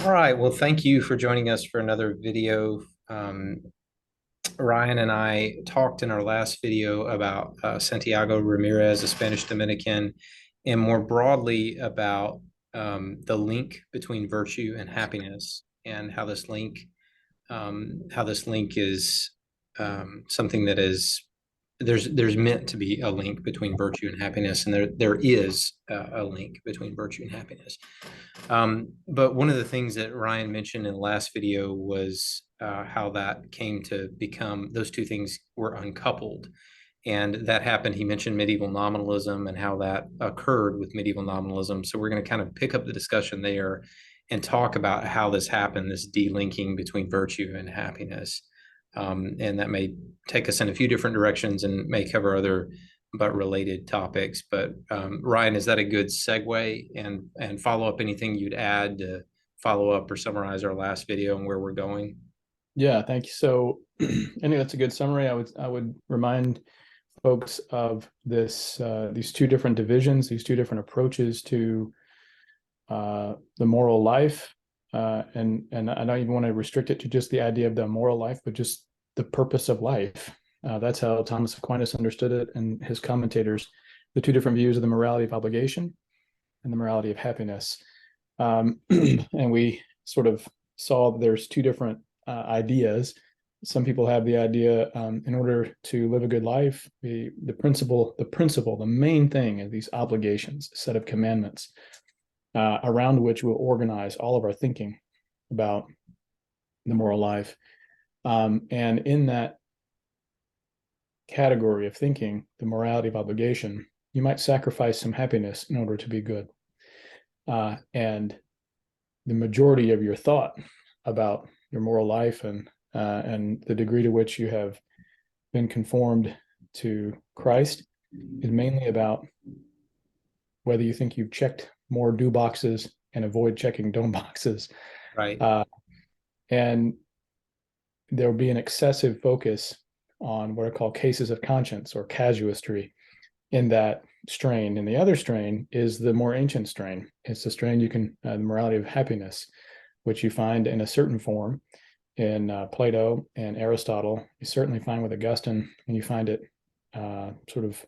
All right. Well, thank you for joining us for another video. Ryan and I talked in our last video about Santiago Ramirez, a Spanish Dominican, and more broadly about the link between virtue and happiness, and how this link is something that is there's meant to be a link between virtue and happiness, and there is a link between virtue and happiness. But one of the things that Ryan mentioned in the last video was how that came to become, those two things were uncoupled. And that happened. He mentioned medieval nominalism and how that occurred with medieval nominalism. So we're going to kind of pick up the discussion there and talk about how this happened, this delinking between virtue and happiness. And that may take us in a few different directions and may cover other but related topics. But Ryan, is that a good segue and follow up anything you'd add to follow up or summarize our last video and where we're going? Yeah, thank you. So I think that's a good summary. I would remind folks of these two different divisions, these two different approaches to the moral life, and I don't even want to restrict it to just the idea of the moral life, but just the purpose of life. That's how Thomas Aquinas understood it, and his commentators, the two different views of the morality of obligation and the morality of happiness. And we sort of saw there's two different ideas. Some people have the idea, in order to live a good life, the principle, the main thing is these obligations, a set of commandments around which we'll organize all of our thinking about the moral life. And in that category of thinking, the morality of obligation, you might sacrifice some happiness in order to be good. And the majority of your thought about your moral life and the degree to which you have been conformed to Christ is mainly about whether you think you've checked more do boxes and avoid checking don't boxes. Right. And there'll be an excessive focus on what are called cases of conscience or casuistry in that strain. And the other strain is the more ancient strain. It's the strain the morality of happiness, which you find in a certain form in Plato and Aristotle. You certainly find with Augustine, and you find it sort of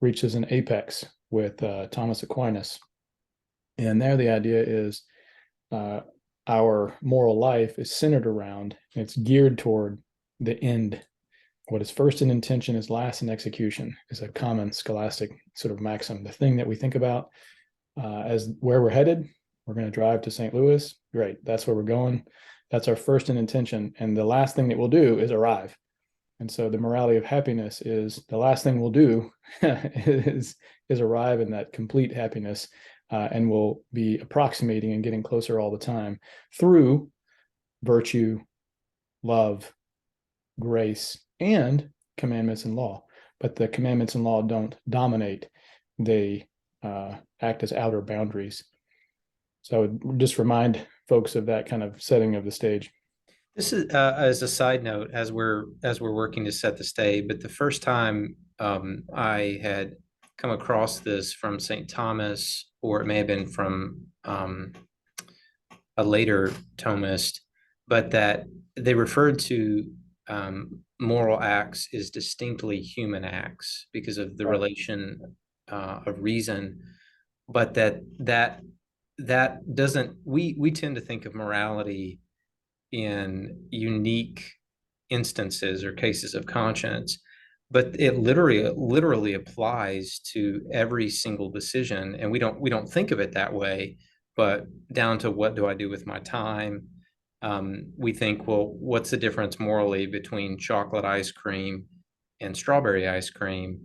reaches an apex with Thomas Aquinas. And there the idea is our moral life is centered around, it's geared toward the end. What is first in intention is last in execution is a common scholastic sort of maxim. The thing that we think about as where we're headed, we're going to drive to St. Louis. Great. That's where we're going. That's our first in intention. And the last thing that we'll do is arrive. And so the morality of happiness is the last thing we'll do is arrive in that complete happiness, and we'll be approximating and getting closer all the time through virtue, love, grace, and commandments and law. But the commandments and law don't dominate. They act as outer boundaries. So I would just remind folks of that kind of setting of the stage. This is as a side note, as we're working to set the stage. But the first time I had come across this from St. Thomas, or it may have been from a later Thomist, but that they referred to moral acts as distinctly human acts because of the relation of reason, but that doesn't, we tend to think of morality in unique instances or cases of conscience, but it literally applies to every single decision, and we don't think of it that way. But down to, what do I do with my time? We think, well, what's the difference morally between chocolate ice cream and strawberry ice cream?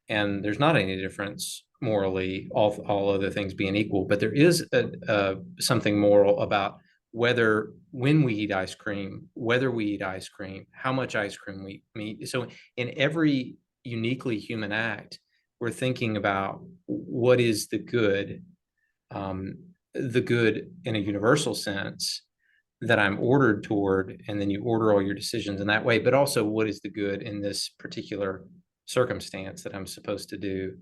And there's not any difference morally, all other things being equal. But there is something moral about when we eat ice cream, whether we eat ice cream, how much ice cream we eat. So in every uniquely human act, we're thinking about what is the good in a universal sense that I'm ordered toward, and then you order all your decisions in that way, but also what is the good in this particular circumstance that I'm supposed to do.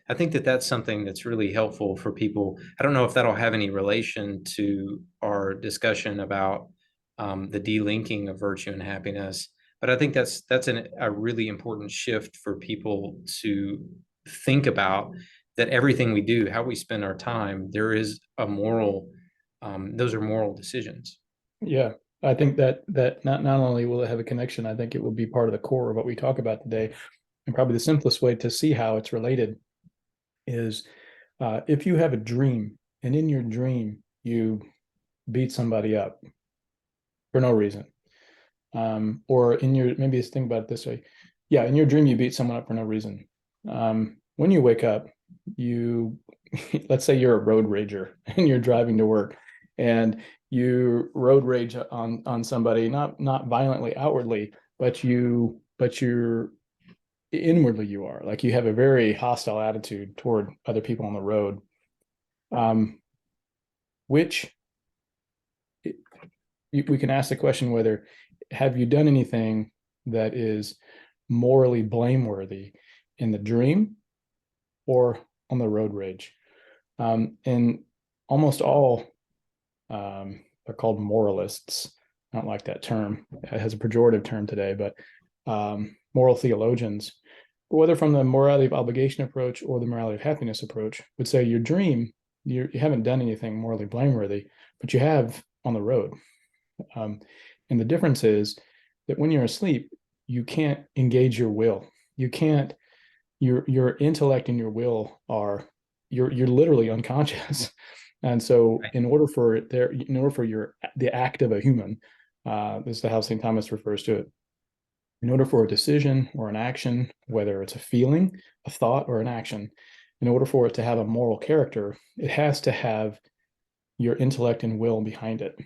I think that that's something that's really helpful for people. I don't know if that'll have any relation to our discussion about the delinking of virtue and happiness, but I think that's a really important shift for people to think about, that everything we do, how we spend our time, there is a moral, those are moral decisions. Yeah, I think that not only will it have a connection, I think it will be part of the core of what we talk about today. And probably the simplest way to see how it's related is if you have a dream and in your dream you beat somebody up for no reason, or in your, maybe just think about it this way. Yeah, in your dream you beat someone up for no reason. When you wake up, you let's say you're a road rager and you're driving to work and you road rage on somebody, not violently outwardly, but you're inwardly, you are like, you have a very hostile attitude toward other people on the road. um which we can ask the question whether, have you done anything that is morally blameworthy in the dream or on the road rage? And almost all, they're called moralists. I don't like that term. It has a pejorative term today, but moral theologians, whether from the morality of obligation approach or the morality of happiness approach, would say your dream, you haven't done anything morally blameworthy, but you have on the road. Um, and the difference is that when you're asleep, you can't engage your will. You can't, your intellect and your will are, you're literally unconscious. And so Right. in order for your, the act of a human, this is how St. Thomas refers to it. In order for a decision or an action, whether it's a feeling, a thought, or an action, in order for it to have a moral character, it has to have your intellect and will behind it.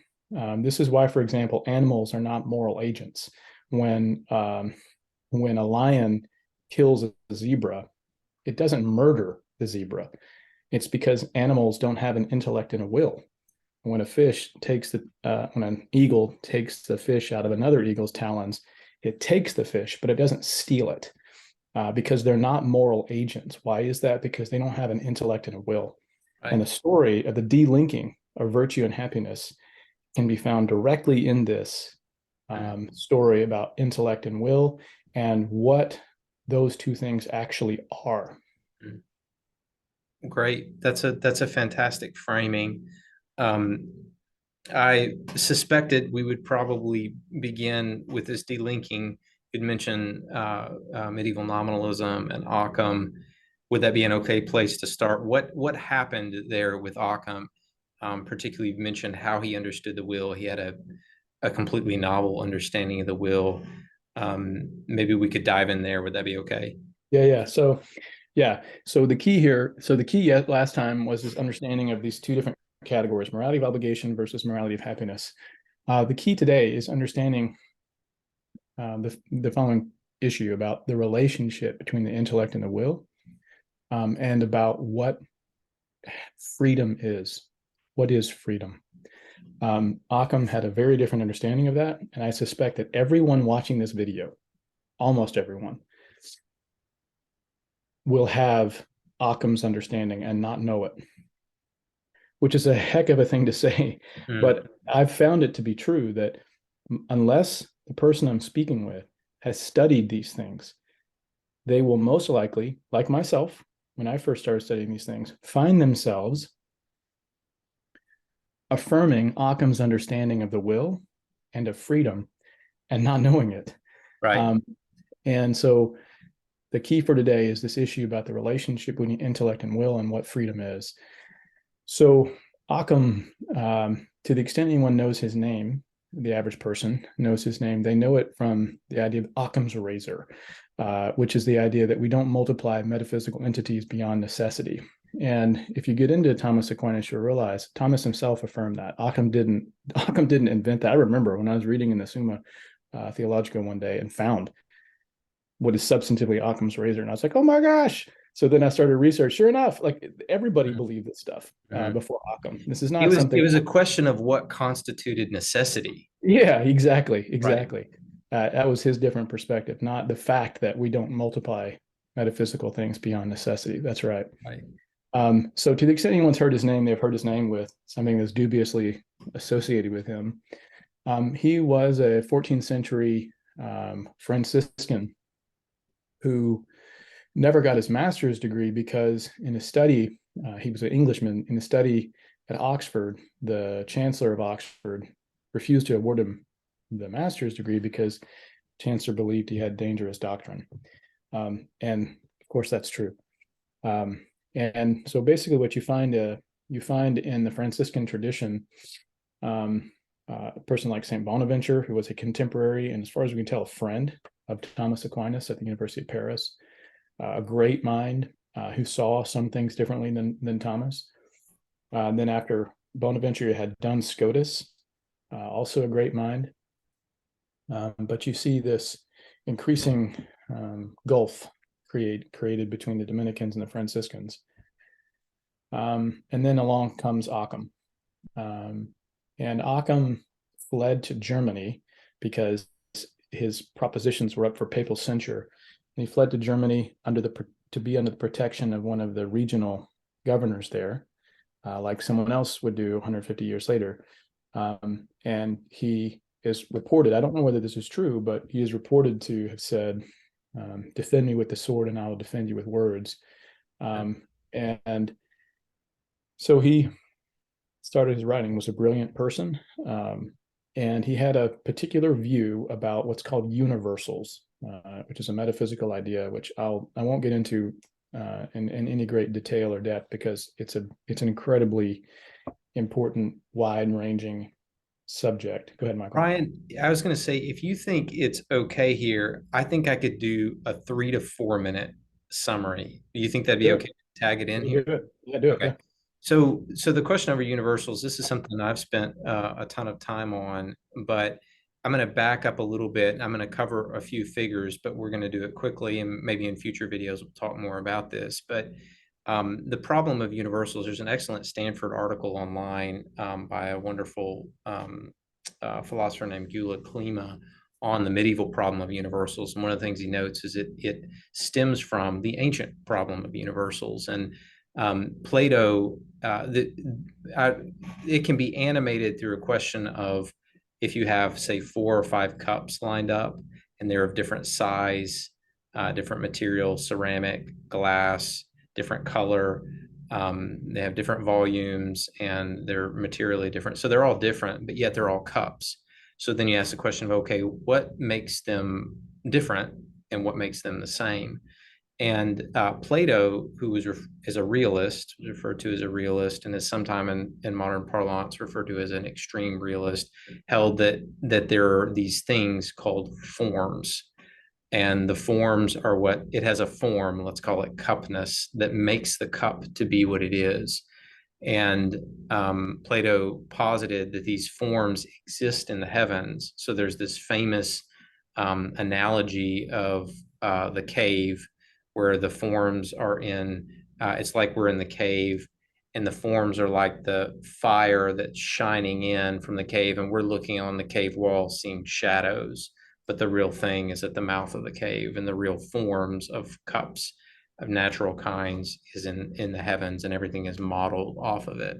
This is why, for example, animals are not moral agents. When when a lion kills a zebra, it doesn't murder the zebra. It's because animals don't have an intellect and a will. When a fish takes when an eagle takes the fish out of another eagle's talons, it takes the fish, but it doesn't steal it, because they're not moral agents. Why is that? Because they don't have an intellect and a will. And Right. the story of the delinking of virtue and happiness can be found directly in this Mm. story about intellect and will and what those two things actually are. Mm. Great. That's a fantastic framing. Um, I suspected we would probably begin with this delinking. You'd mentioned medieval nominalism and Ockham. Would that be an okay place to start? What happened there with Ockham? Particularly, you mentioned how he understood the will. He had a completely novel understanding of the will. Maybe we could dive in there. Would that be okay? So the key here, so the key last time was this understanding of these two different categories: morality of obligation versus morality of happiness. The key today is understanding the following issue about the relationship between the intellect and the will, and about what freedom is. What is freedom? Occam had a very different understanding of that, and I suspect that everyone watching this video, almost everyone, will have Occam's understanding and not know it, which is a heck of a thing to say. Mm. But I've found it to be true that unless the person I'm speaking with has studied these things, they will most likely, like myself, when I first started studying these things, find themselves affirming Occam's understanding of the will and of freedom and not knowing it. Right. Um, and so the key for today is this issue about the relationship between intellect and will and what freedom is. So Occam, to the extent anyone knows his name, the average person knows his name, they know it from the idea of Occam's razor, which is the idea that we don't multiply metaphysical entities beyond necessity. And if you get into Thomas Aquinas, you'll realize Thomas himself affirmed that. Occam didn't. Occam didn't invent that. I remember when I was reading in the Summa Theologica one day and found what is substantively Occam's razor, and I was like, oh my gosh! So then I started research. Sure enough, like everybody believed this stuff Mm. before Occam. This is It not was it something. was a question of what constituted necessity. Yeah, exactly, Right. exactly. That was his different perspective, not the fact that we don't multiply metaphysical things beyond necessity. That's right. Right. So to the extent anyone's heard his name, they've heard his name with something that's dubiously associated with him. He was a 14th century Franciscan who never got his master's degree because in his study, he was an Englishman. In his study at Oxford, the chancellor of Oxford refused to award him the master's degree because the chancellor believed he had dangerous doctrine. And of course, that's true. And so basically what you find in the Franciscan tradition, a person like St. Bonaventure, who was a contemporary and as far as we can tell, a friend of Thomas Aquinas at the University of Paris, a great mind who saw some things differently than Thomas. Then after Bonaventure, you had Duns Scotus, also a great mind. But you see this increasing gulf created between the Dominicans and the Franciscans. And then along comes Ockham. And Ockham fled to Germany because his propositions were up for papal censure. And he fled to Germany to be under the protection of one of the regional governors there, like someone else would do 150 years later. And he is reported, I don't know whether this is true, but he is reported to have said, defend me with the sword and I will defend you with words. And so he started his writing, was a brilliant person. And he had a particular view about what's called universals, which is a metaphysical idea, which I won't get into in any great detail or depth because it's an incredibly important, wide-ranging subject. Go ahead, Michael. Ryan, I was going to say, if you think it's okay here, I think I could do a 3 to 4 minute summary. Do you think that'd be Do okay it. to tag it in Do here? it. Yeah, do it. Okay. Yeah. So the question over universals, this is something I've spent a ton of time on, but I'm going to back up a little bit. I'm going to cover a few figures, but we're going to do it quickly, and maybe in future videos we'll talk more about this. But the problem of universals, there's an excellent Stanford article online by a wonderful philosopher named Gyula Klima on the medieval problem of universals. And one of the things he notes is it stems from the ancient problem of universals. And Plato, it can be animated through a question of if you have, say, 4 or 5 cups lined up and they're of different size, different material, ceramic, glass, different color. They have different volumes and they're materially different. So they're all different, but yet they're all cups. So then you ask the question of, okay, what makes them different and what makes them the same? And Plato, who is a realist, was referred to as a realist, and is sometime in modern parlance referred to as an extreme realist, held that there are these things called forms, and the forms are what it has a form, let's call it cupness, that makes the cup to be what it is. And Plato posited that these forms exist in the heavens. So there's this famous analogy of the cave where the forms are in, it's like we're in the cave and the forms are like the fire that's shining in from the cave and we're looking on the cave wall seeing shadows, but the real thing is at the mouth of the cave and the real forms of cups of natural kinds is in the heavens and everything is modeled off of it.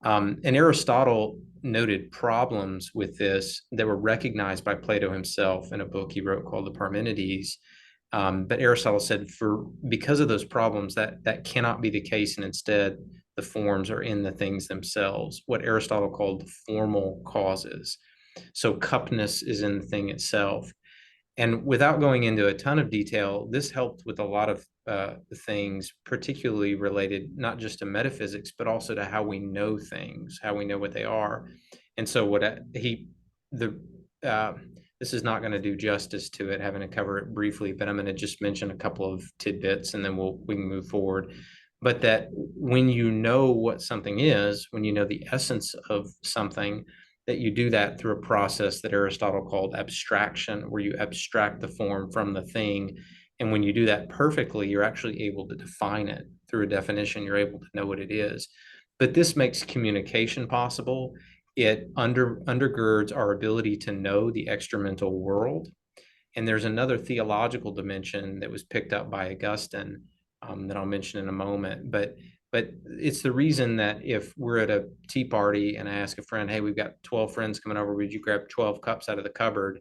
And Aristotle noted problems with this that were recognized by Plato himself in a book he wrote called the Parmenides. But Aristotle said because of those problems that cannot be the case, and instead the forms are in the things themselves, what Aristotle called the formal causes. So cupness is in the thing itself. And without going into a ton of detail, this helped with a lot of things, particularly related not just to metaphysics, but also to how we know things, how we know what they are. And so this is not going to do justice to it, having to cover it briefly, but I'm going to just mention a couple of tidbits and then we can move forward. But that when you know what something is, when you know the essence of something, that you do that through a process that Aristotle called abstraction, where you abstract the form from the thing. And when you do that perfectly, you're actually able to define it through a definition. You're able to know what it is. But this makes communication possible. It undergirds our ability to know the extramental world. And there's another theological dimension that was picked up by Augustine, that I'll mention in a moment. But it's the reason that if we're at a tea party and I ask a friend, hey, we've got 12 friends coming over, would you grab 12 cups out of the cupboard?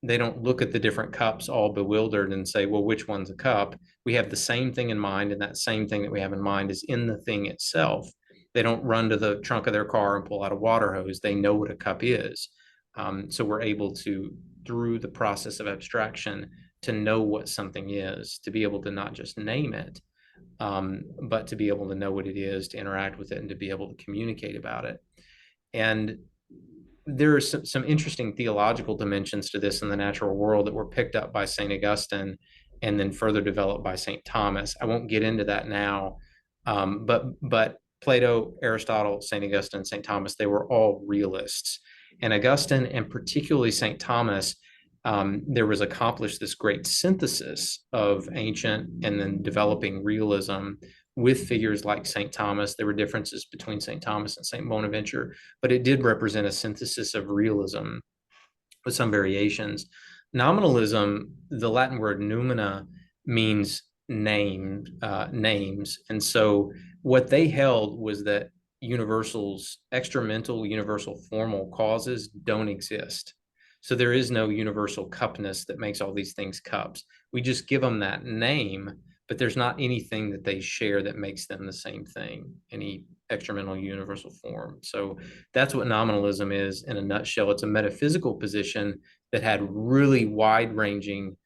They don't look at the different cups all bewildered and say, well, which one's a cup? We have the same thing in mind, and that same thing that we have in mind is in the thing itself. They don't run to the trunk of their car and pull out a water hose. They know what a cup is. So we're able to, through the process of abstraction, to know what something is, to be able to not just name it, but to be able to know what it is, to interact with it, and to be able to communicate about it. And there are some interesting theological dimensions to this in the natural world that were picked up by St. Augustine and then further developed by St. Thomas. I won't get into that now, but Plato, Aristotle, St. Augustine, St. Thomas, they were all realists. And Augustine, and particularly St. Thomas, there was accomplished this great synthesis of ancient and then developing realism with figures like St. Thomas. There were differences between St. Thomas and St. Bonaventure, but it did represent a synthesis of realism with some variations. Nominalism, the Latin word numina, means names. And so what they held was that universals, extramental universal formal causes don't exist. So there is no universal cupness that makes all these things cups. We just give them that name, but there's not anything that they share that makes them the same thing, any extramental universal form. So that's what nominalism is in a nutshell. It's a metaphysical position that had really wide-ranging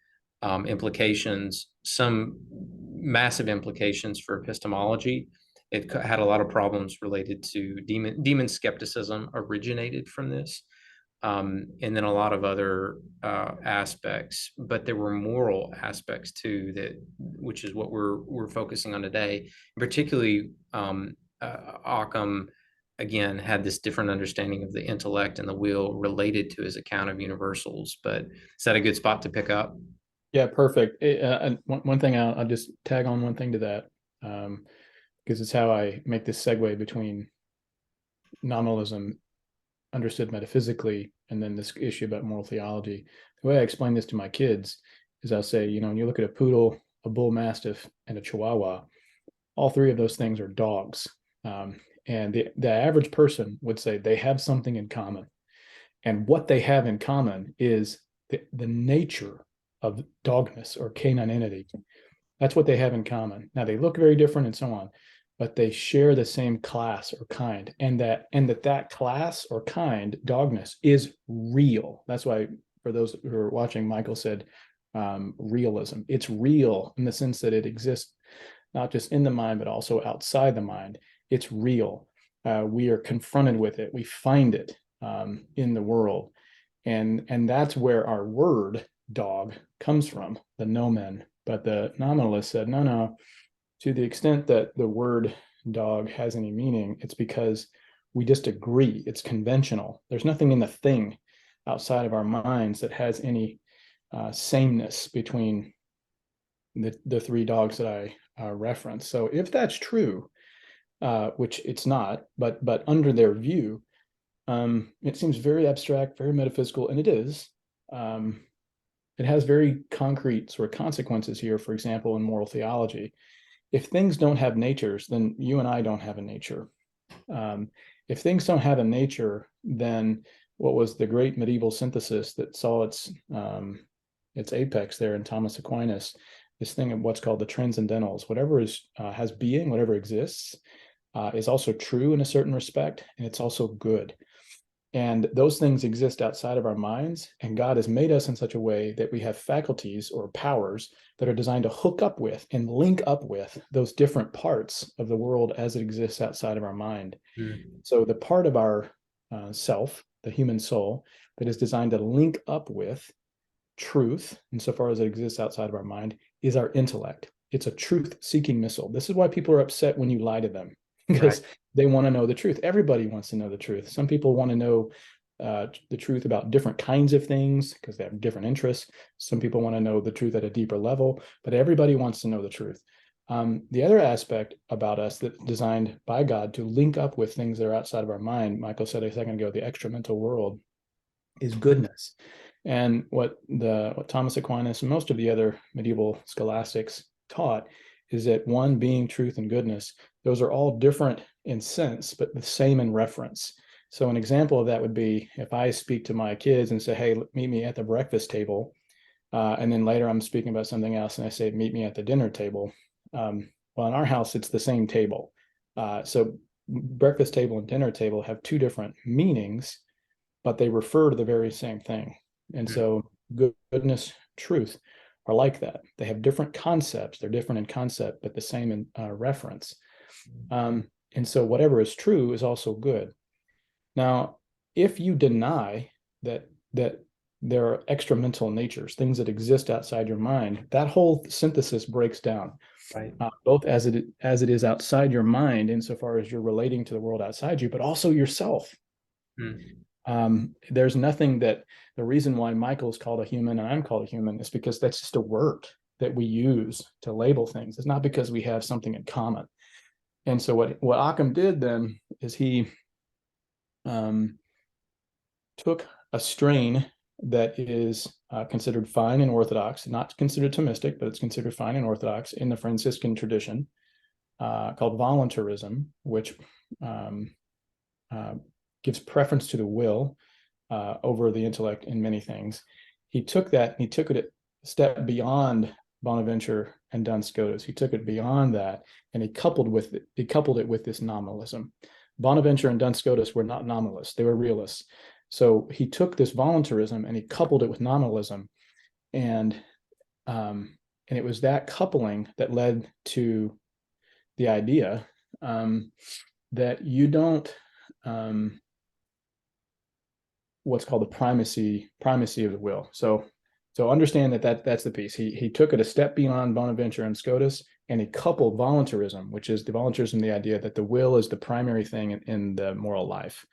implications, some massive implications for epistemology. It had a lot of problems related to demon skepticism originated from this, and then a lot of other aspects. But there were moral aspects too, which is what we're focusing on today. Particularly, Ockham again had this different understanding of the intellect and the will related to his account of universals. But is that a good spot to pick up? Yeah, perfect. And one thing I'll just tag on one thing to that, because it's how I make this segue between nominalism understood metaphysically and then this issue about moral theology. The way I explain this to my kids is I'll say, when you look at a poodle, a bull mastiff, and a chihuahua, all three of those things are dogs. And the average person would say they have something in common. And what they have in common is the nature of dogness or canininity. That's what they have in common. Now, they look very different and so on, but they share the same class or kind, and that class or kind, dogness, is real. That's why, for those who are watching, Michael said realism. It's real in the sense that it exists not just in the mind, but also outside the mind. It's real. We are confronted with it. We find it in the world. And that's where our word dog comes from, the nomen. But the nominalist said, no, to the extent that the word dog has any meaning, it's because we just agree. It's conventional. There's nothing in the thing outside of our minds that has any sameness between the three dogs that I referenced. So if that's true, which it's not, but under their view, it seems very abstract, very metaphysical, and it is. It has very concrete sort of consequences here, for example, in moral theology. If things don't have natures, then you and I don't have a nature. If things don't have a nature, then what was the great medieval synthesis that saw its apex there in Thomas Aquinas, this thing of what's called the transcendentals. Whatever has being, whatever exists, is also true in a certain respect, and it's also good. And those things exist outside of our minds, and God has made us in such a way that we have faculties or powers that are designed to hook up with and link up with those different parts of the world as it exists outside of our mind. So the part of our self, the human soul, that is designed to link up with truth, insofar as it exists outside of our mind, is our intellect. It's a truth-seeking missile. This is why people are upset when you lie to them, because they want to know the truth. Everybody wants to know the truth. Some people want to know the truth about different kinds of things because they have different interests. Some people want to know the truth at a deeper level, but everybody wants to know the truth. The other aspect about us that's designed by God to link up with things that are outside of our mind, Michael said a second ago, the extramental world, is goodness. And what Thomas Aquinas and most of the other medieval scholastics taught is that one being truth and goodness, those are all different in sense, but the same in reference. So an example of that would be if I speak to my kids and say, hey, meet me at the breakfast table. And then later I'm speaking about something else and I say, meet me at the dinner table. Well, in our house, it's the same table. So breakfast table and dinner table have two different meanings, but they refer to the very same thing. And Mm. so goodness, truth are like that. They have different concepts. They're different in concept, but the same in reference. And so whatever is true is also good. Now, if you deny that there are extramental natures, things that exist outside your mind, that whole synthesis breaks down. Right. Both as it is outside your mind, insofar as you're relating to the world outside you, but also yourself. Mm. There's nothing that the reason why Michael's called a human and I'm called a human is because that's just a word that we use to label things. It's not because we have something in common. And so what Ockham did then is he took a strain that is considered fine and orthodox, not considered Thomistic, but it's considered fine and orthodox in the Franciscan tradition, called voluntarism, which gives preference to the will over the intellect in many things. He took that and he took it a step beyond Bonaventure and Duns Scotus. He took it beyond that and he coupled it with this nominalism. Bonaventure and Duns Scotus were not nominalists, they were realists. So he took this voluntarism and he coupled it with nominalism, and it was that coupling that led to the idea that you don't what's called the primacy of the will. So understand that's the piece. He took it a step beyond Bonaventure and Scotus, and he coupled voluntarism, which is the idea that the will is the primary thing in the moral life.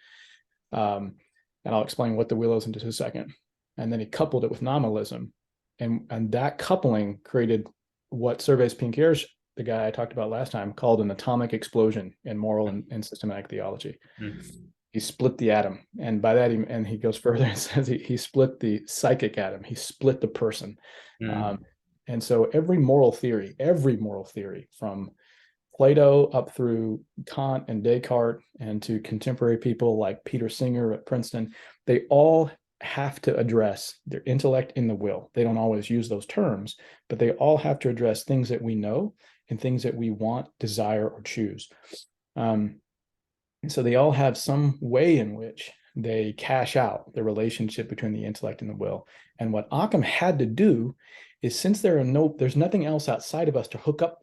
And I'll explain what the will is in just a second. And then he coupled it with nominalism, and that coupling created what Serves Pinckaers, the guy I talked about last time, called an atomic explosion in moral and systematic theology. Mm. He split the atom, and by that he goes further and says he split the psychic atom. He split the person. Mm. And so every moral theory from Plato up through Kant and Descartes and to contemporary people like Peter Singer at Princeton, they all have to address their intellect in the will. They don't always use those terms, but they all have to address things that we know and things that we want, desire, or choose. So they all have some way in which they cash out the relationship between the intellect and the will. And what Ockham had to do is, since there's nothing else outside of us to hook up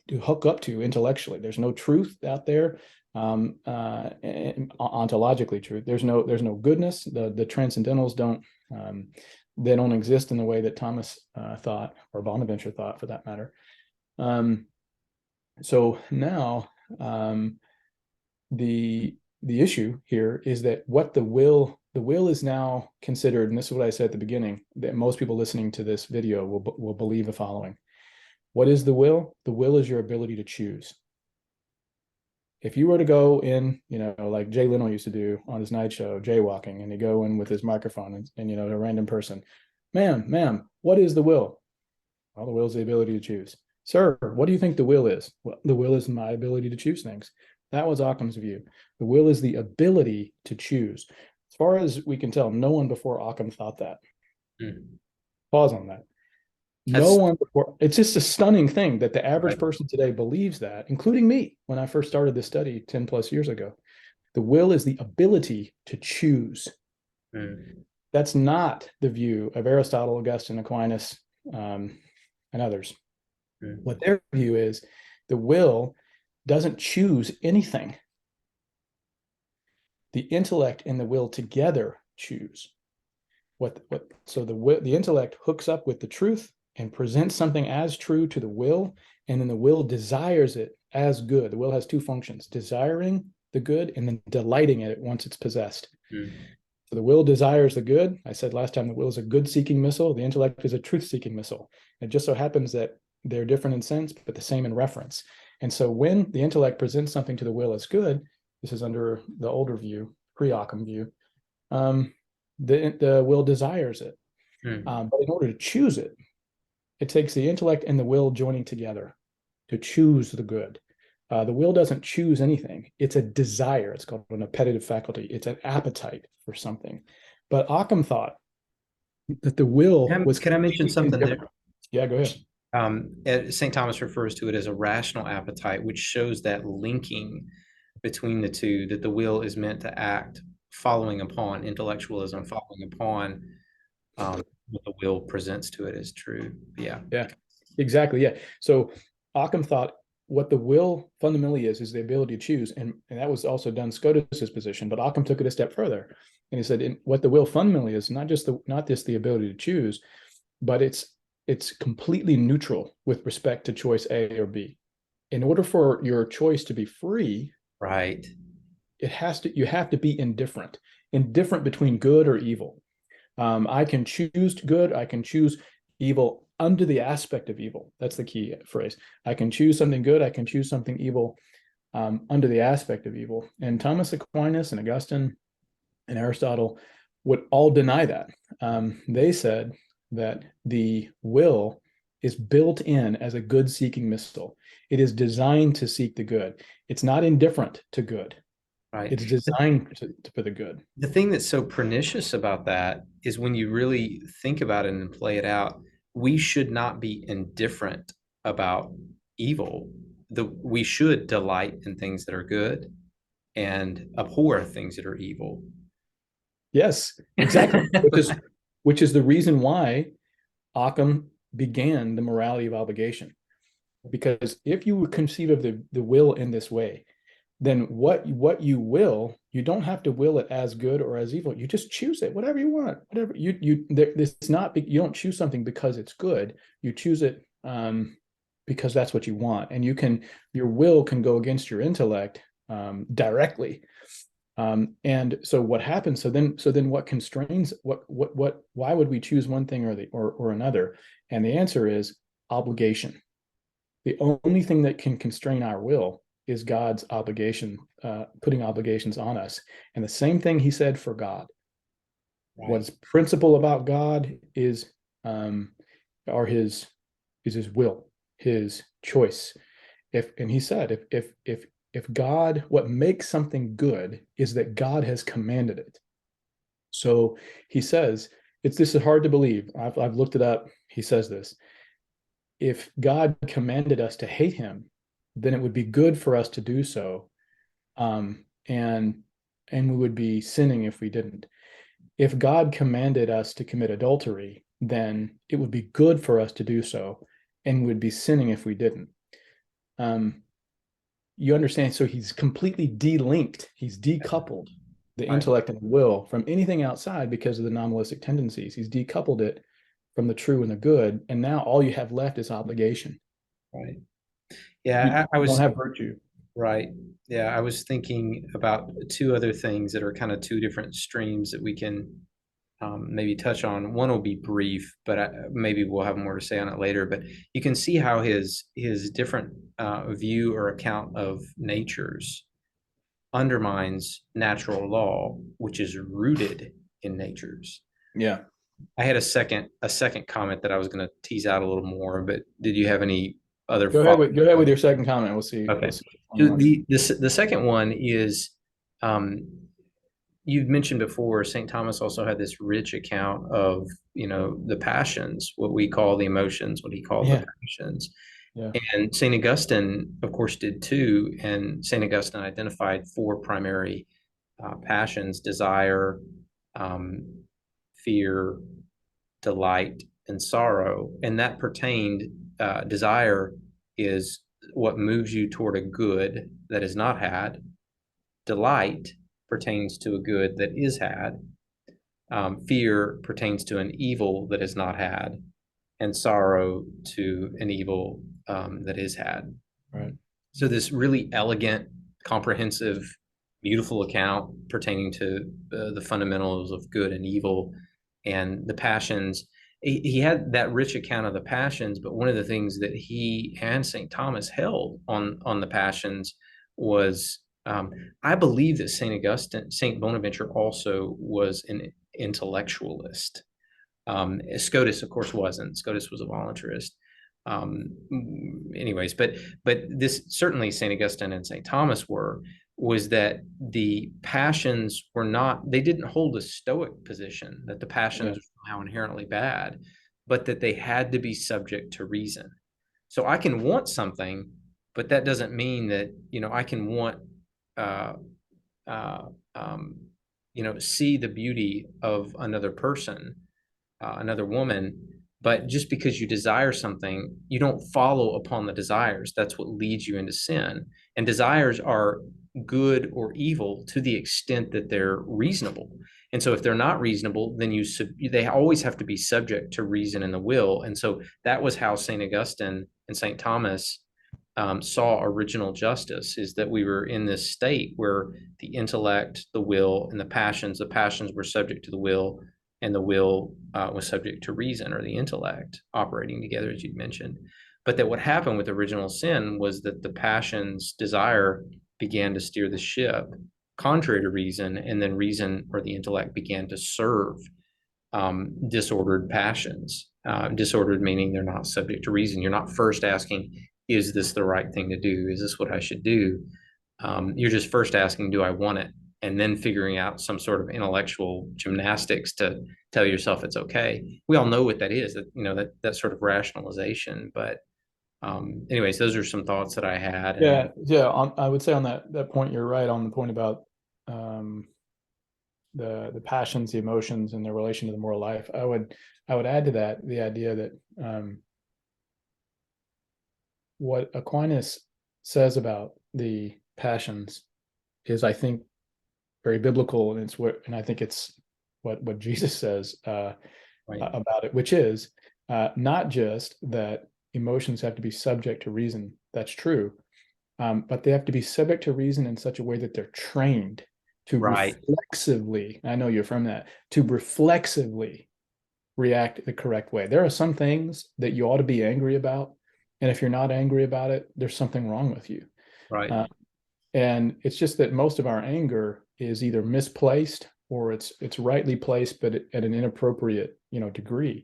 to intellectually. There's no truth out there, ontologically truth. There's no goodness. The transcendentals don't exist in the way that Thomas thought, or Bonaventure thought, for that matter. So now the issue here is that what the will is now considered, and this is what I said at the beginning, that most people listening to this video will believe the following. What is the will? The will is your ability to choose. If you were to go in, like Jay Leno used to do on his night show, jaywalking, and you go in with his microphone and a random person, ma'am, what is the will? Well, the will is the ability to choose. Sir, what do you think the will is? Well, the will is my ability to choose things. That was Occam's view. The will is the ability to choose. As far as we can tell, no one before Ockham thought that. Pause on that. No one before. It's just a stunning thing that the average person today believes that, including me when I first started this study 10 plus years ago. The will is the ability to choose. That's not the view of Aristotle, Augustine, Aquinas, and others. What their view is, the will doesn't choose anything. The intellect and the will together choose. So the intellect hooks up with the truth and presents something as true to the will, and then the will desires it as good. The will has two functions: desiring the good and then delighting in it once it's possessed. So the will desires the good. I said last time the will is a good-seeking missile. The intellect is a truth-seeking missile. It just so happens that they're different in sense, but the same in reference. And so when the intellect presents something to the will as good, this is under the older view, pre-Ockham view, the will desires it. Mm. But in order to choose it, it takes the intellect and the will joining together to choose the good. The will doesn't choose anything. It's a desire. It's called an appetitive faculty. It's an appetite for something. But Occam thought that the will was Can I mention completely something there? indifferent. Yeah, go ahead. St. Thomas refers to it as a rational appetite, which shows that linking between the two, that the will is meant to act following upon intellectualism, following upon what the will presents to it as true. Yeah. Yeah, exactly. Yeah. So Occam thought what the will fundamentally is the ability to choose. And that was also Duns Scotus's position, but Occam took it a step further. And he said what the will fundamentally is not just the ability to choose, but it's completely neutral with respect to choice A or B. In order for your choice to be free, Right. you have to be indifferent between good or evil. I can choose good, I can choose evil under the aspect of evil. That's the key phrase. I can choose something good, I can choose something evil under the aspect of evil. And Thomas Aquinas and Augustine and Aristotle would all deny that. They said that the will is built in as a good seeking missile. It is designed to seek the good. It's not indifferent to good. Right. It's designed for the good. The thing that's so pernicious about that is when you really think about it and play it out, we should not be indifferent about evil. We should delight in things that are good and abhor things that are evil. Yes, exactly. Which is the reason why Occam began the morality of obligation. Because if you conceive of the will in this way, then what you will, you don't have to will it as good or as evil. You just choose it, whatever you want, whatever this is not. You don't choose something because it's good. You choose it because that's what you want, and your will can go against your intellect directly. And so what happens? So then what constrains why would we choose one thing or another? And the answer is obligation. The only thing that can constrain our will is God's obligation, putting obligations on us. And the same thing he said for God. Right. What's principle about God is are his will, his choice. And he said, if God, what makes something good is that God has commanded it. So he says, this is hard to believe. I've looked it up. He says this. If God commanded us to hate him, then it would be good for us to do so. And we would be sinning if we didn't. If God commanded us to commit adultery, then it would be good for us to do so, and we would be sinning if we didn't. You understand? So he's completely delinked. He's decoupled the Right. intellect and the will from anything outside because of the nominalistic tendencies. He's decoupled it from the true and the good, and now all you have left is obligation. Right. You Yeah, I don't was have virtue. right. Yeah, I was thinking about two other things that are kind of two different streams that we can maybe touch on. One will be brief, but maybe we'll have more to say on it later. But you can see how his different view or account of natures undermines natural law, which is rooted in natures. Yeah. I had a second comment that I was going to tease out a little more, but did you have any other Go ahead with follow? your second comment. We'll see. Okay. We'll see which one you So want. the second one is um, you've mentioned before, St. Thomas also had this rich account of, the passions, what we call the emotions, what he called the Yeah. passions. Yeah. And St. Augustine, of course, did too. And St. Augustine identified four primary passions: desire, um, fear, delight, and sorrow. And that pertained, desire is what moves you toward a good that is not had. Delight pertains to a good that is had. Fear pertains to an evil that is not had, and sorrow to an evil that is had. Right. So this really elegant, comprehensive, beautiful account pertaining to the fundamentals of good and evil and the passions. He had that rich account of the passions, but one of the things that he and St. Thomas held on the passions was, I believe that St. Augustine, St. Bonaventure also was an intellectualist. Scotus, of course, wasn't. Scotus was a voluntarist. Um, Anyways, but this certainly Saint Augustine and Saint Thomas was that the passions were not. They didn't hold a Stoic position that the Yeah. passions are somehow inherently bad, but that they had to be subject to reason. So I can want something, but that doesn't mean that I can want uh, uh, um, see the beauty of another person, another woman. But just because you desire something, you don't follow upon the desires. That's what leads you into sin. And desires are good or evil to the extent that they're reasonable. And so if they're not reasonable, then they always have to be subject to reason and the will. And so that was how St. Augustine and St. Thomas saw original justice, is that we were in this state where the intellect, the will, and the passions were subject to the will, and the will was subject to reason or the intellect operating together, as you mentioned. But that what happened with original sin was that the passions, desire, began to steer the ship contrary to reason, and then reason or the intellect began to serve disordered passions. Disordered meaning they're not subject to reason. You're not first asking, is this the right thing to do? Is this what I should do? You're just first asking, do I want it? And then figuring out some sort of intellectual gymnastics to tell yourself it's okay. We all know what that is, that sort of rationalization. But anyways, those are some thoughts that I had. And Yeah. I would say on that point, you're right on the point about um, the passions, the emotions, and their relation to the moral life. I would add to that the idea that what Aquinas says about the passions is, I think, very biblical, and I think it's what Jesus says right, about it, which is not just that emotions have to be subject to reason. That's true, but they have to be subject to reason in such a way that they're trained to right, reflexively. I know you're from that. To reflexively react the correct way. There are some things that you ought to be angry about, and if you're not angry about it, there's something wrong with you. right, Uh, and it's just that most of our anger is either misplaced or it's rightly placed, but at an inappropriate degree.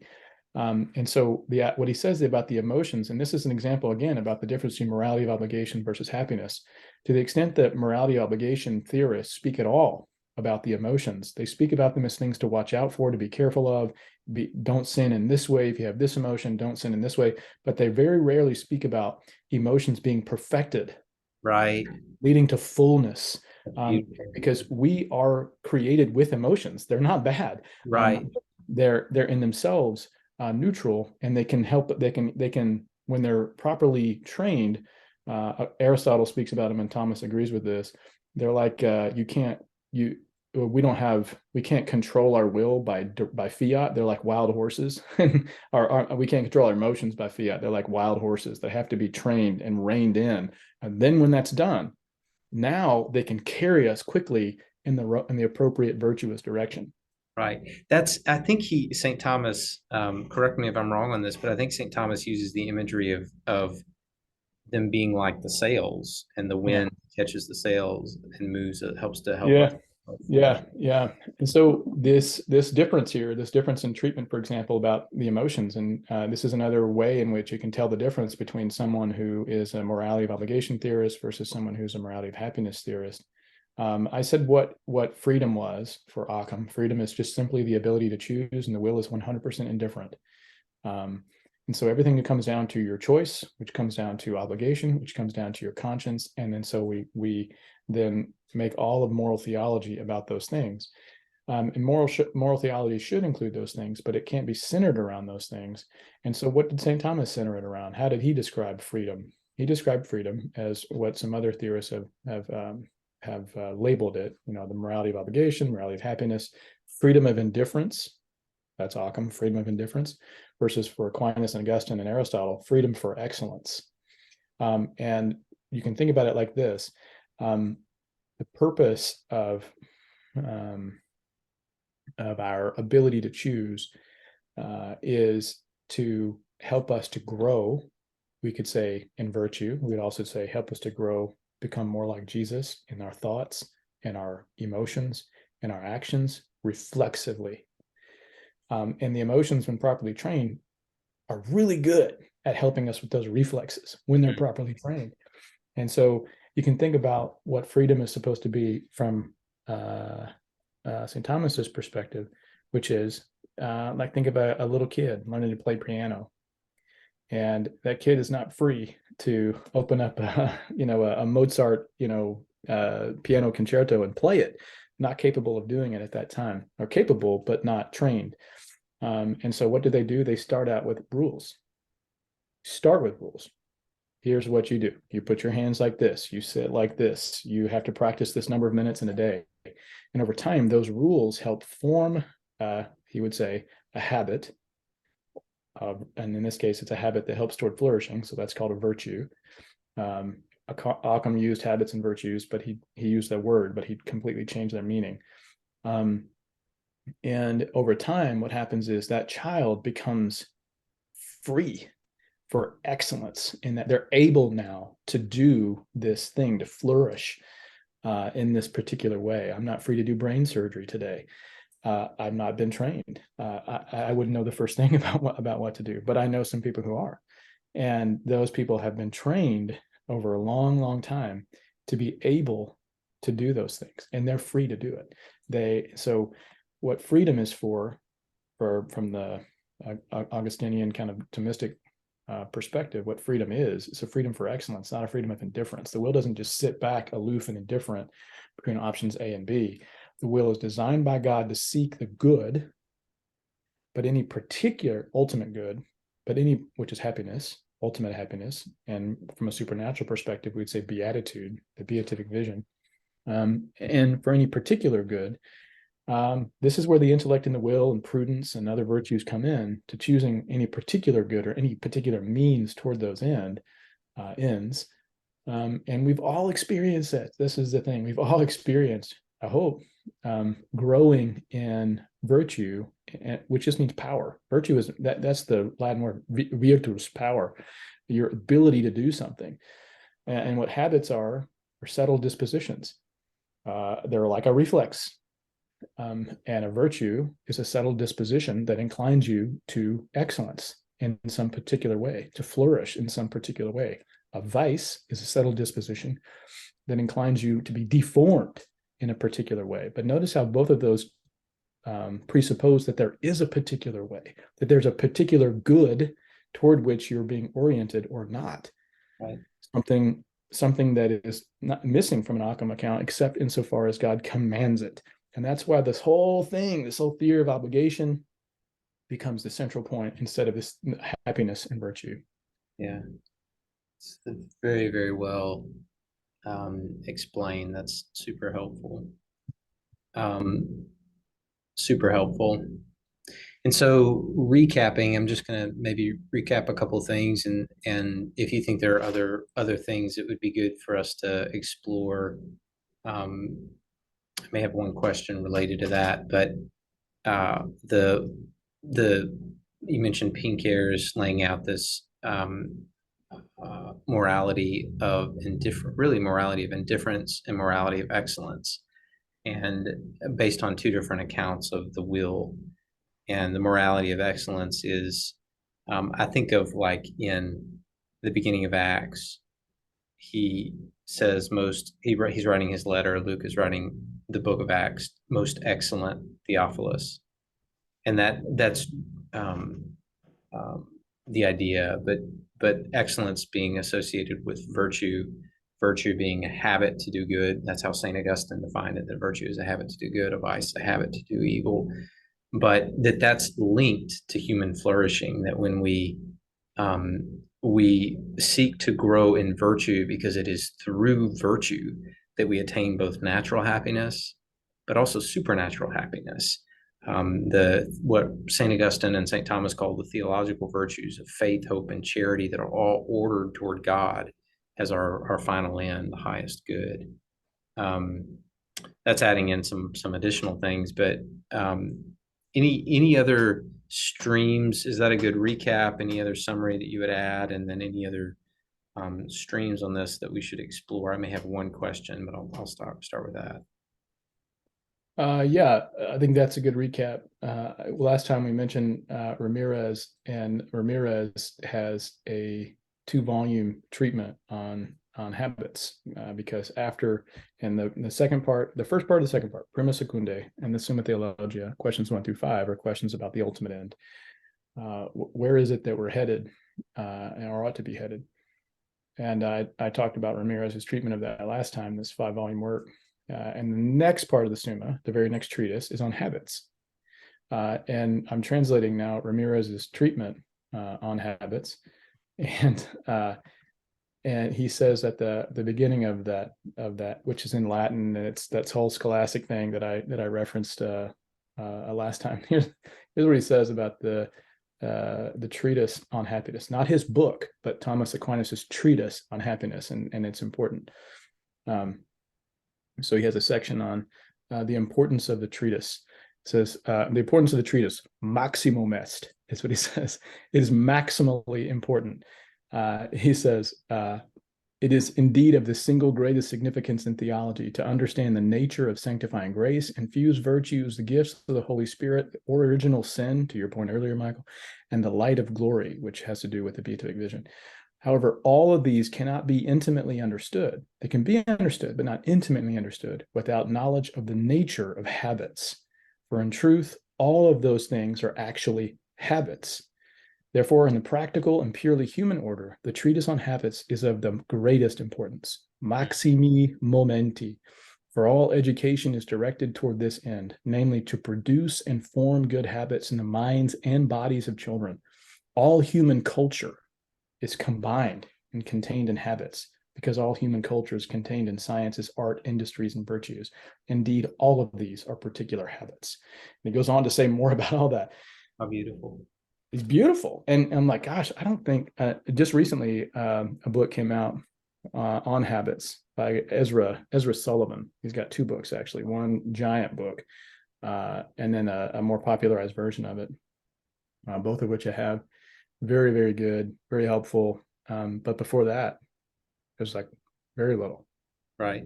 And so what he says about the emotions, and this is an example again about the difference between morality of obligation versus happiness. To the extent that morality of obligation theorists speak at all about the emotions, they speak about them as things to watch out for, to be careful of. Don't sin in this way. If you have this emotion, don't sin in this way. But they very rarely speak about emotions being perfected, right. leading to fullness, Beautiful. because we are created with emotions. They're not bad. Right, They're in themselves neutral, and they can help. They can when they're properly trained. Aristotle speaks about them, and Thomas agrees with this. They're like you can't you we can't control our will by fiat. They're like wild horses. We can't control our emotions by fiat. They're like wild horses. They have to be trained and reined in, and then when that's done, now they can carry us quickly in the appropriate virtuous direction. right. I think St. Thomas, correct me if I'm wrong on this, but I think St. Thomas uses the imagery of them being like the sails, and the Yeah. wind catches the sails and moves it, help us Yeah. forward. Yeah. And so this difference here, this difference in treatment, for example, about the emotions, and this is another way in which you can tell the difference between someone who is a morality of obligation theorist versus someone who's a morality of happiness theorist. I said what freedom was for Ockham. Freedom is just simply the ability to choose, and the will is 100% indifferent. Um, and so everything that comes down to your choice, which comes down to obligation, which comes down to your conscience, and then so we then make all of moral theology about those things. And moral theology should include those things, but it can't be centered around those things. And so, what did St. Thomas center it around? How did he describe freedom? He described freedom as what some other theorists have labeled it. The morality of obligation, morality of happiness, freedom of indifference. That's Occam, freedom of indifference, versus for Aquinas and Augustine and Aristotle, freedom for excellence. And you can think about it like this: the purpose of our ability to choose is to help us to grow. We could say in virtue. We would also say help us to grow, become more like Jesus in our thoughts and our emotions and our actions reflexively. And the emotions, when properly trained, are really good at helping us with those reflexes when they're properly trained. And so you can think about what freedom is supposed to be from St. Thomas's perspective, which is like think about a little kid learning to play piano, and that kid is not free to open up a Mozart piano concerto and play it. Not capable of doing it at that time, or capable but not trained. And so what do? They start out with rules. Start with rules. Here's what you do. You put your hands like this. You sit like this. You have to practice this number of minutes in a day. And over time, those rules help form, he would say, a habit. And in this case, it's a habit that helps toward flourishing. So that's called a virtue. Ockham used habits and virtues, but he used that word, but he completely changed their meaning. And over time, what happens is that child becomes free for excellence in that they're able now to do this thing, to flourish in this particular way. I'm not free to do brain surgery today. I've not been trained. I wouldn't know the first thing about what to do, but I know some people who are. And those people have been trained over a long, long time to be able to do those things, and they're free to do it. So what freedom is for from the Augustinian kind of Thomistic perspective, what freedom is, it's a freedom for excellence, not a freedom of indifference. The will doesn't just sit back aloof and indifferent between options A and B. The will is designed by God to seek the good, but any particular ultimate good, which is happiness, ultimate happiness. And from a supernatural perspective, we'd say beatitude, the beatific vision. And for any particular good, this is where the intellect and the will and prudence and other virtues come in to choosing any particular good or any particular means toward those ends. And we've all experienced it. This is the thing. We've all experienced, I hope, growing in virtue, which just means power. Virtue is that's the Latin word, virtus, power, your ability to do something. And what habits are settled dispositions. They're like a reflex. And a virtue is a settled disposition that inclines you to excellence in some particular way, to flourish in some particular way. A vice is a settled disposition that inclines you to be deformed in a particular way. But notice how both of those presuppose that there is a particular way, that there's a particular good toward which you're being oriented or not. Right. Something that is not missing from an Ockham account, except insofar as God commands it. And that's why this whole theory of obligation becomes the central point instead of this happiness and virtue. Yeah, it's very, very well explained. That's super helpful. Super helpful. And so recapping, I'm just going to maybe recap a couple of things, and if you think there are other things that would be good for us to explore, I may have one question related to that, but the you mentioned Pinker's laying out this morality of indifference and morality of excellence, and based on two different accounts of the will. And the morality of excellence is, I think of like in the beginning of Acts, he says he's writing his letter, Luke is writing the book of Acts, most excellent Theophilus. And that's the idea, but excellence being associated with virtue being a habit to do good. That's how St. Augustine defined it, that virtue is a habit to do good, a vice a habit to do evil. But that's linked to human flourishing, that when we seek to grow in virtue, because it is through virtue that we attain both natural happiness, but also supernatural happiness. What St. Augustine and St. Thomas call the theological virtues of faith, hope, and charity that are all ordered toward God as our final end, the highest good. That's adding in some additional things, but any other streams? Is that a good recap? Any other summary that you would add, and then any other streams on this that we should explore? I may have one question, but I'll start with that. Yeah, I think that's a good recap. Last time we mentioned Ramirez, and Ramirez has a 2-volume treatment on habits, because after, in the second part, the first part of the second part, Prima Secundae and the Summa Theologia, questions 1 through 5 are questions about the ultimate end. Where is it that we're headed, or ought to be headed? And I talked about Ramirez's treatment of that last time, this 5-volume work. And the next part of the Summa, the very next treatise, is on habits. And I'm translating now Ramirez's treatment on habits. And he says at the beginning of that, which is in Latin, and it's that whole scholastic thing that I referenced last time. Here's what he says about the treatise on happiness, not his book, but Thomas Aquinas's treatise on happiness, and it's important. So he has a section on the importance of the treatise. It says the importance of the treatise, maximum est, is what he says. It is maximally important. He says, it is indeed of the single greatest significance in theology to understand the nature of sanctifying grace, infused virtues, the gifts of the Holy Spirit, or original sin, to your point earlier, Michael, and the light of glory, which has to do with the beatific vision. However, all of these cannot be intimately understood. They can be understood, but not intimately understood without knowledge of the nature of habits. For in truth, all of those things are actually habits. Therefore, in the practical and purely human order, the treatise on habits is of the greatest importance. Maximi momenti. For all education is directed toward this end, namely to produce and form good habits in the minds and bodies of children. All human culture is combined and contained in habits, because all human culture is contained in sciences, art, industries, and virtues. Indeed, all of these are particular habits. And he goes on to say more about all that. How beautiful. It's beautiful. And I'm like, gosh, I don't think, just recently, a book came out on habits by Ezra Sullivan. He's got 2 books, actually, one giant book, and then a more popularized version of it, both of which I have. Very, very good, very helpful. But before that, there's like very little, Right.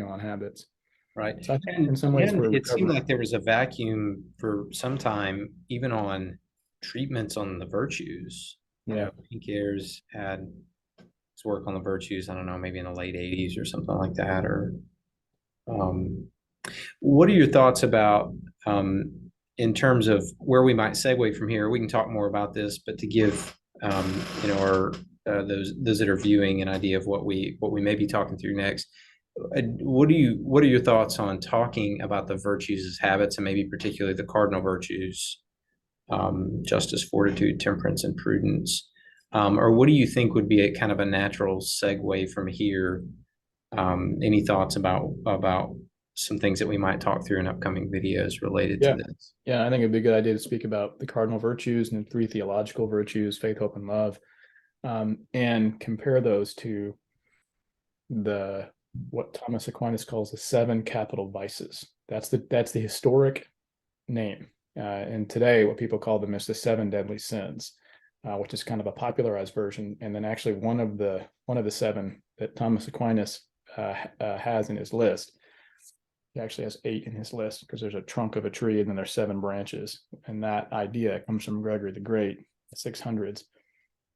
on habits. Right. So I think in And some ways we're it seemed recovering. like there was a vacuum for some time, even on treatments on the virtues. Yeah. Pinker's had his work on the virtues, I don't know, maybe in the late 80s or something like that. Or um, what are your thoughts about in terms of where we might segue from here? We can talk more about this, but to give our those that are viewing an idea of what we may be talking through next. What are your thoughts on talking about the virtues as habits, and maybe particularly the cardinal virtues, justice, fortitude, temperance, and prudence? Or what do you think would be a kind of a natural segue from here? Any thoughts about some things that we might talk through in upcoming videos related to Yeah. this? Yeah. I think it'd be a good idea to speak about the cardinal virtues and the 3 theological virtues, faith, hope, and love, and compare those to what Thomas Aquinas calls the 7 capital vices. That's the historic name. And today, what people call them is the 7 deadly sins, which is kind of a popularized version. And then actually one of the 7 that Thomas Aquinas has in his list. He actually has 8 in his list, because there's a trunk of a tree and then there's 7 branches. And that idea comes from Gregory the Great, the 600s.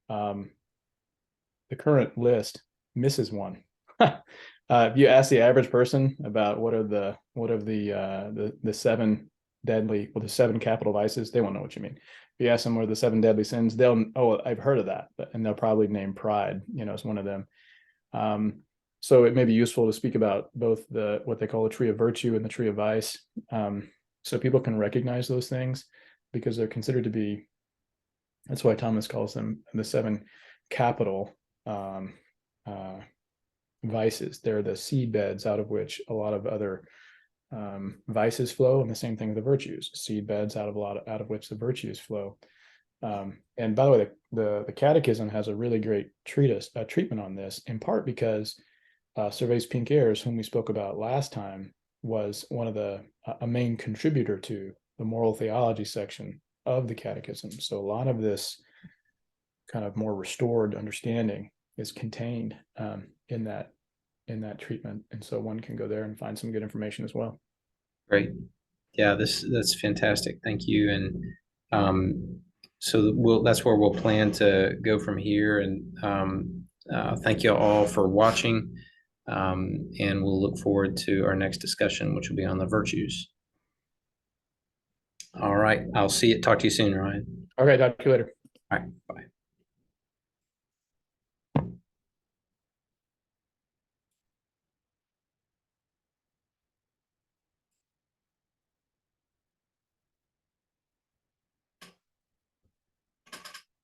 The current list misses one. If you ask the average person about what are the 7 deadly, the 7 capital vices, they won't know what you mean. If you ask them what are the 7 deadly sins, I've heard of that, and they'll probably name pride, as one of them. So it may be useful to speak about both what they call the tree of virtue and the tree of vice, so people can recognize those things, because they're considered to be. That's why Thomas calls them the 7 capital vices. They're the seed beds out of which a lot of other vices flow, and the same thing with the virtues, seed beds out of which the virtues flow. And by the way, the Catechism has a really great treatment on this, in part because Servais Pinckaers, whom we spoke about last time, was one of a main contributor to the moral theology section of the Catechism. So a lot of this kind of more restored understanding is contained in that treatment, and so one can go there and find some good information as well. Great. Yeah, that's fantastic. Thank you. And so that's where we'll plan to go from here. And thank you all for watching. And we'll look forward to our next discussion, which will be on the virtues. All right. I'll talk to you soon, Ryan. Okay, talk to you later. All right. Bye.